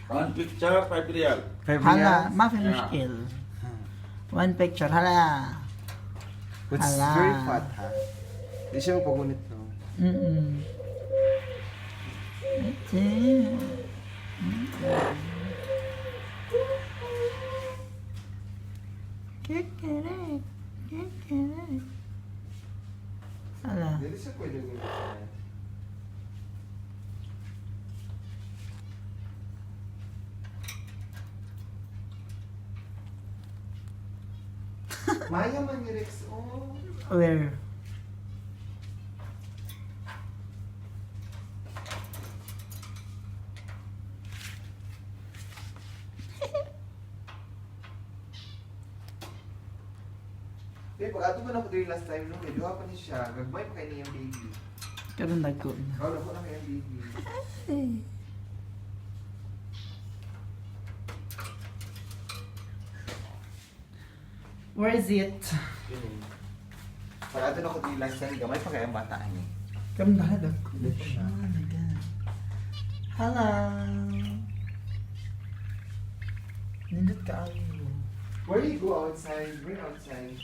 One picture, 5 real. Hala, mafi mushkil. One picture, hala. But it's Hala. very fat, ha? Di siya mapagunit, no? Ito. Kikirek. Kikirek. Hala. Hindi siya pwede gunit. Maya man ni Rex, oh. Where? Eh, pag ato man ako diri last time, no, medyo pa ni siya. Gagmay pa kayo niyang baby. Karon dagko. Kala ko na kayang baby. Where is it? Pag ato na ako diri last time, gamay pa kayang bata niya. Karon dagko. Oh my god. Hello. Nindot ka ayo. Where you go outside? Bring outside.